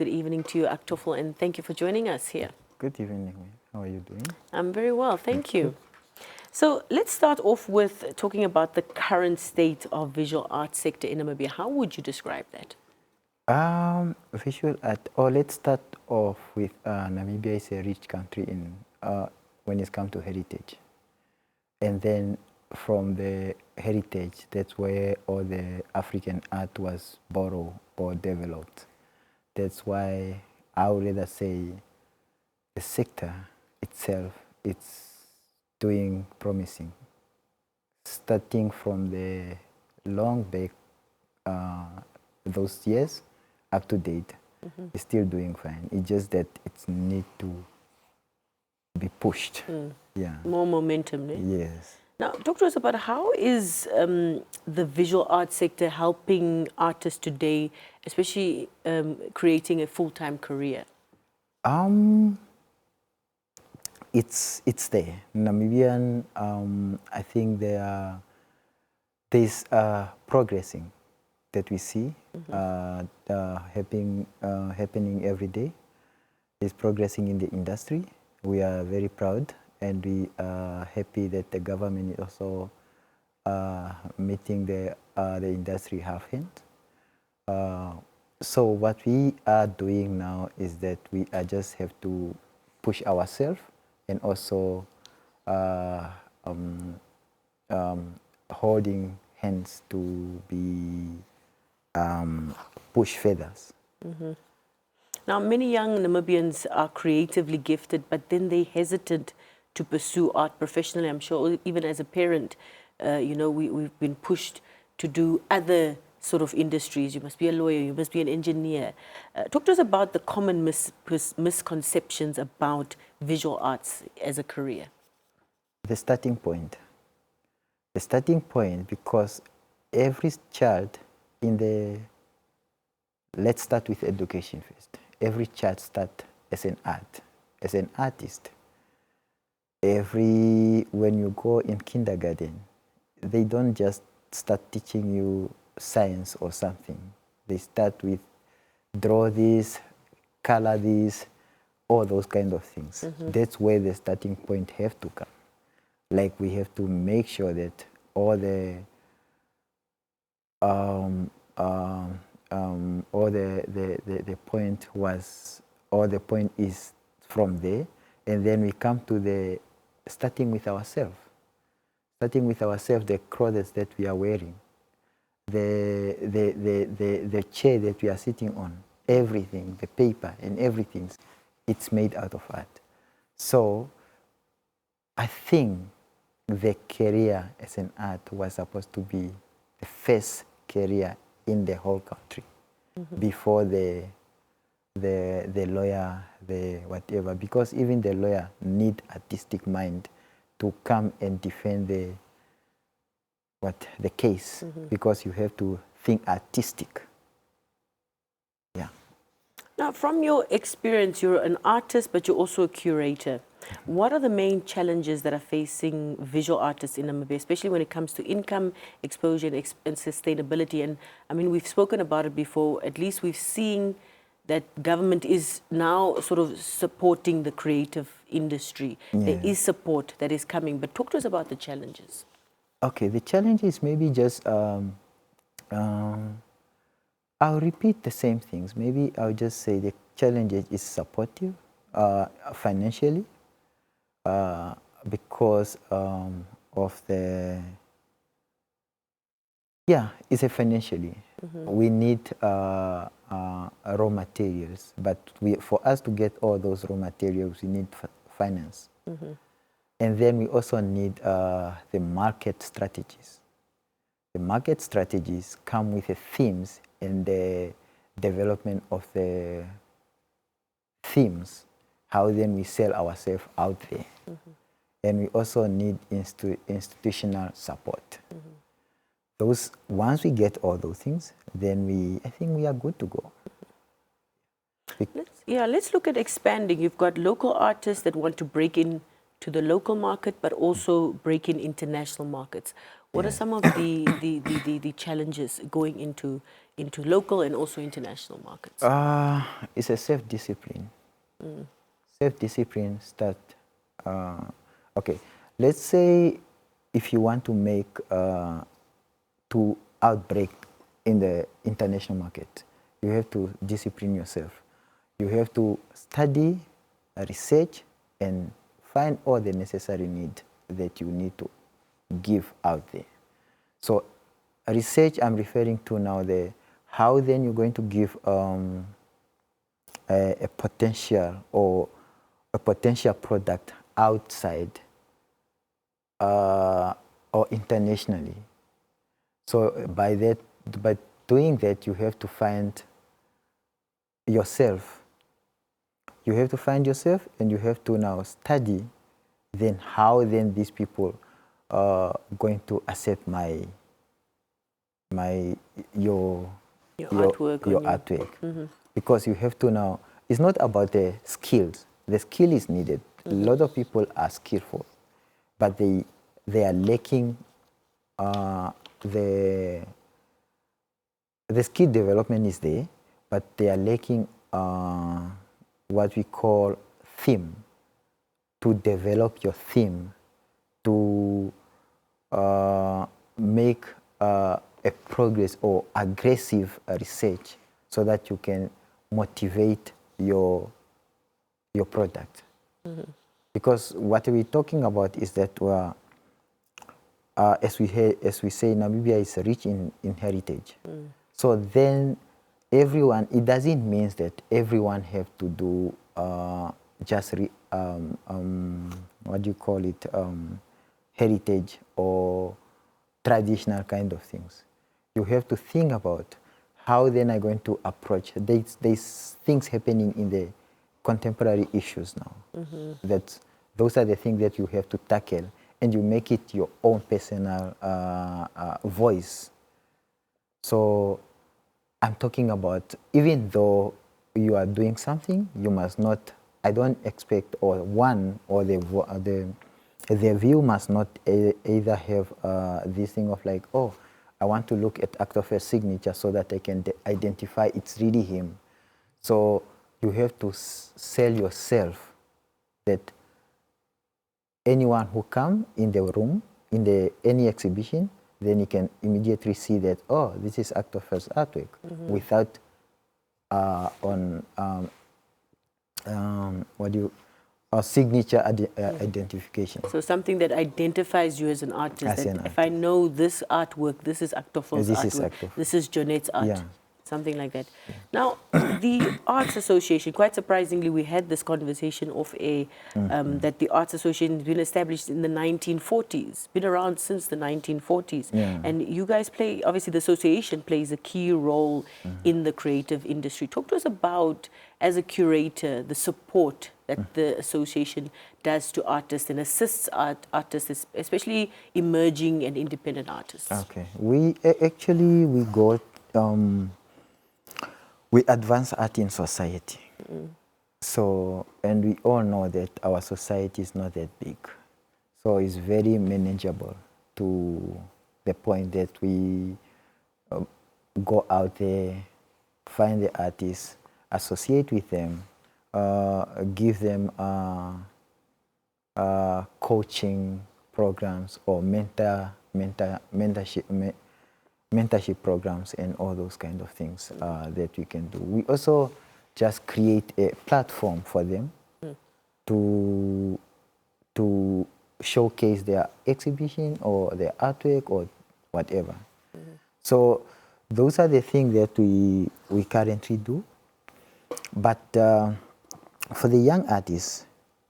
Good evening to you, Aktofel, and thank you for joining us here. Good evening. How are you doing? I'm very well, thank you. So let's start off with talking about the current state of visual arts sector in Namibia. How would you describe that? Visual art. Let's start off with Namibia is a rich country in when it comes to heritage, and then from the heritage, that's where all the African art was borrowed or developed. That's why I would rather say the sector itself, it's doing promising. Starting from the long back, those years, up to date, it's still doing fine. It's just that it's need to be pushed. Yeah. More momentum, eh? Yes. Now, talk to us about how is the visual arts sector helping artists today, especially creating a full-time career? It's there. Namibian, I think there's progressing that we see happening every day. It's progressing in the industry. We are very proud, and we are happy that the government is also meeting the industry half-hand. So what we are doing now is that we just have to push ourselves and also holding hands to be push further. Now, many young Namibians are creatively gifted, but then they hesitant to pursue art professionally. I'm sure even as a parent, you know, we've been pushed to do other sort of industries. You must be a lawyer, you must be an engineer. Talk to us about the common misconceptions about visual arts as a career. The starting point. The starting point, because every child in the, let's start with education first. Every child starts as an artist. When you go in kindergarten, they don't just start teaching you science or something. They start with draw this, color this, all those kind of things. That's where the starting point have to come. Like we have to make sure that all the point is from there, and then we come to the starting with ourselves. Starting with ourselves, the clothes that we are wearing, the chair that we are sitting on, everything, the paper and everything, it's made out of art. So I think the career as an art was supposed to be the first career in the whole country before the lawyer, the whatever, because even the lawyer need artistic mind to come and defend the case, because you have to think artistic. Yeah. Now, from your experience, you're an artist, but you're also a curator. What are the main challenges that are facing visual artists in Namibia, especially when it comes to income, exposure, and sustainability? And I mean, we've spoken about it before. At least we've seen that government is now sort of supporting the creative industry. Yeah. There is support that is coming, but talk to us about the challenges. Okay, the challenge is maybe just, I'll repeat the same things. Maybe I'll just say the challenge is supportive financially, because of the, it's a financially. We need raw materials, but for us to get all those raw materials, we need finance. And then we also need the market strategies. The market strategies come with the themes and the development of the themes, how then we sell ourselves out there. And we also need institutional support. Once we get all those things, then I think we are good to go. Let's look at expanding. You've got local artists that want to break in to the local market, but also break in international markets. What are some of the challenges going into local and also international markets? It's a self-discipline. Self-discipline start. Okay, let's say if you want to make to outbreak in the international market, you have to discipline yourself. You have to study, research, and find all the necessary need that you need to give out there. So research, I'm referring to now the how then you're going to give a potential or a potential product outside or internationally. So by doing that, you have to find yourself. You have to find yourself, and you have to now study then how then these people are going to accept your artwork. Because you have to now, it's not about the skills. The skill is needed. A lot of people are skillful, but they are lacking the skill development is there, but they are lacking what we call theme, to develop your theme, to make a progress or aggressive research so that you can motivate your product. Because what we're talking about is that as we say, Namibia is rich in heritage. So then everyone, it doesn't mean that everyone have to do just what do you call it, heritage or traditional kind of things. You have to think about how then I'm going to approach. There's things happening in the contemporary issues now. Those are the things that you have to tackle, and you make it your own personal voice. So I'm talking about, even though you are doing something, you must not, I don't expect, or one, or the view must not either have this thing of like, oh, I want to look at Aktofel's signature so that I can identify it's really him. So you have to sell yourself that anyone who come in the room, in any exhibition, then you can immediately see that, oh, this is Aktofel's artwork, without signature identification. So something that identifies you as an artist. If I know this artwork, this is Aktofel's artwork, this is Joanette's art. Yeah. Something like that. Yeah. Now, the Arts Association, quite surprisingly, we had this conversation off air, that the Arts Association has been established in the 1940s, been around since the 1940s. Yeah. And you guys play, obviously the association plays a key role in the creative industry. Talk to us about, as a curator, the support that the association does to artists and assists artists, especially emerging and independent artists. Okay. We got we advance art in society. So, and we all know that our society is not that big. So it's very manageable to the point that we go out there, find the artists, associate with them, give them coaching programs or mentorship programs and all those kind of things that we can do. We also just create a platform for them to showcase their exhibition or their artwork or whatever. So those are the things that we currently do. But for the young artists,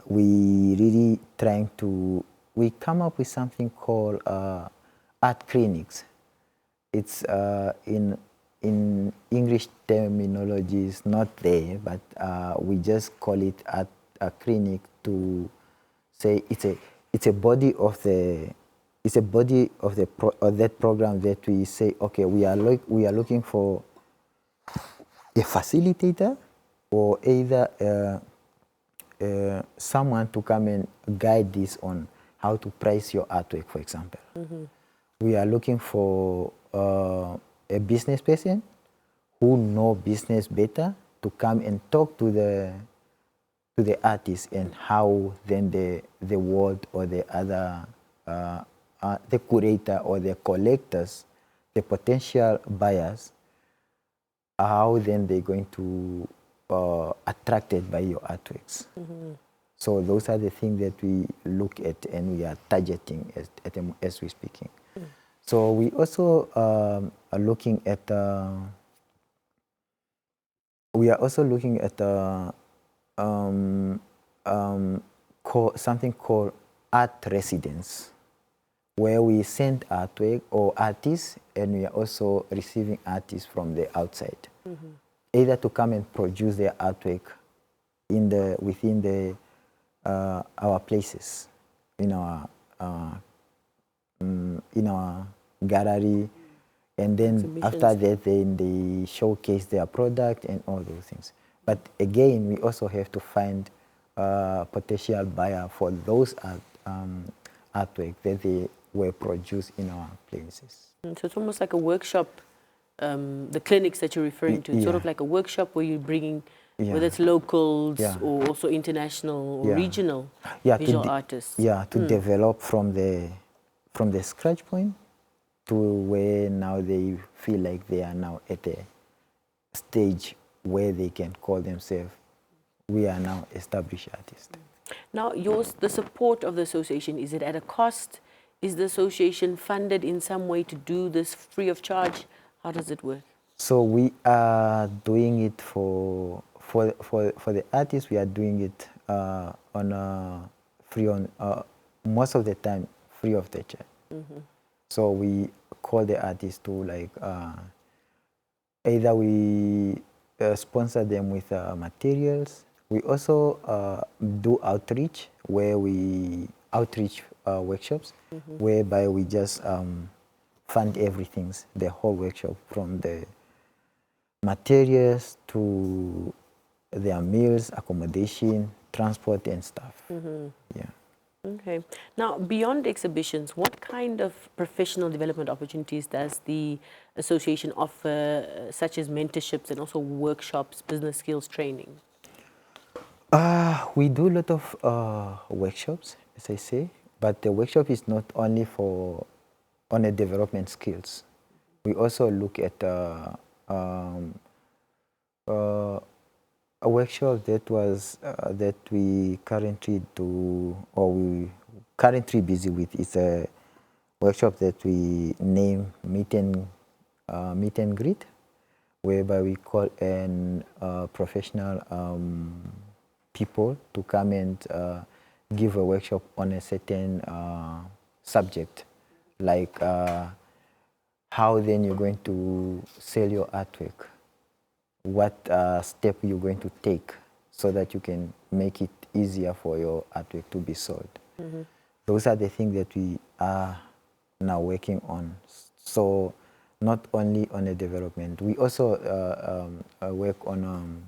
we really trying to, we come up with something called art clinics. It's in English terminology is not there, but we just call it a clinic to say it's a body of the that program that we say, okay, we are looking for a facilitator or either someone to come and guide this on how to price your artwork, for example. We are looking for a business person who know business better to come and talk to the artist and how then the world or the other the curator or the collectors, the potential buyers, how then they're going to attracted by your artworks. So those are the things that we look at and we are targeting as we're speaking. So we also are looking at something called art residence, where we send artwork or artists, and we are also receiving artists from the outside, either to come and produce their artwork within our places, in our gallery, and then after that, then they showcase their product and all those things. But again, we also have to find potential buyer for those artwork that they were produced in our places. So it's almost like a workshop, the clinics that you're referring to. It's sort of like a workshop where you're bringing, whether it's locals or also international or regional visual artists. Yeah, to develop from the scratch point to where now they feel like they are now at a stage where they can call themselves, we are now established artists. Now, the support of the association, is it at a cost? Is the association funded in some way to do this free of charge? How does it work? So we are doing it for the artists. We are doing it on free on most of the time free of the charge. So we call the artists to like either we sponsor them with materials. We also do outreach where we workshops whereby we just fund everything, the whole workshop, from the materials to their meals, accommodation, transport and stuff. Yeah. Okay. Now, beyond exhibitions, what kind of professional development opportunities does the association offer, such as mentorships and also workshops, business skills training? We do a lot of workshops, as I say, but the workshop is not only on the development skills. We also look at a workshop that we currently do, or we currently busy with. It's a workshop that we name meet and greet, whereby we call in professional people to come and give a workshop on a certain subject, like how then you're going to sell your artwork, what step you're going to take so that you can make it easier for your artwork to be sold. Those are the things that we are now working on. So not only on the development, we also work on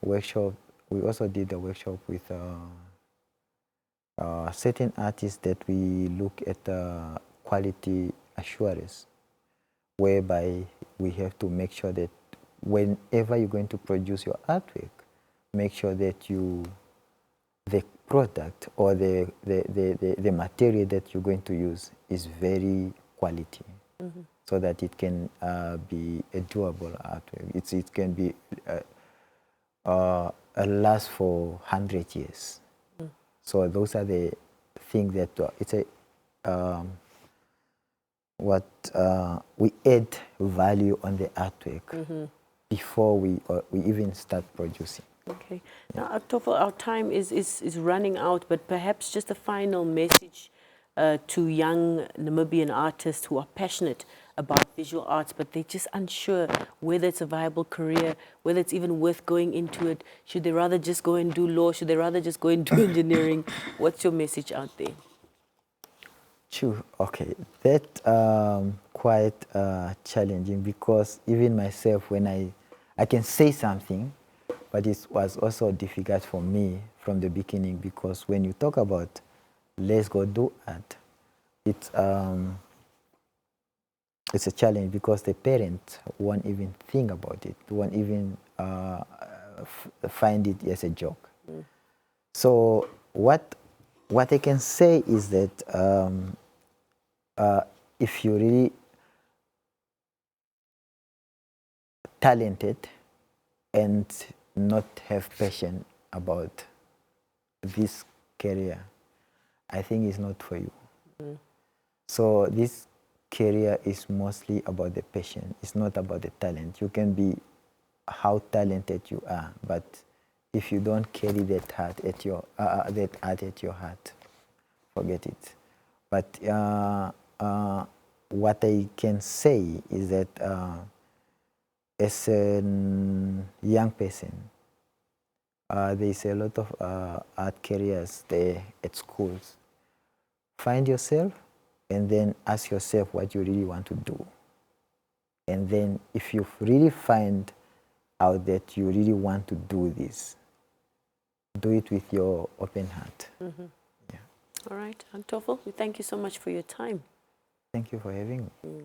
workshop. We also did a workshop with certain artists that we look at quality assurance, whereby we have to make sure that whenever you're going to produce your artwork, make sure that the product or the material that you're going to use is very quality, so that it can be a doable artwork. It can be last for 100 years. So those are the things that it's a we add value on the artwork before we even start producing. Okay. Now, Aktofel, our time is running out, but perhaps just a final message to young Namibian artists who are passionate about visual arts, but they're just unsure whether it's a viable career, whether it's even worth going into it. Should they rather just go and do law? Should they rather just go and do engineering? What's your message out there? Sure. Okay. That's quite challenging, because even myself, when I can say something, but it was also difficult for me from the beginning, because when you talk about let's go do art, it's a challenge, because the parents won't even think about it, won't even find it as a joke. So what I can say is that if you're really talented and not have passion about this career, I think it's not for you. So this career is mostly about the passion. It's not about the talent. You can be how talented you are, but if you don't carry that heart at your that art at your heart, forget it. But what I can say is that as a young person, there's a lot of art careers there at schools. Find yourself and then ask yourself what you really want to do. And then if you really find out that you really want to do this, do it with your open heart. Yeah. All right, Aktofel, we thank you so much for your time. Thank you for having me.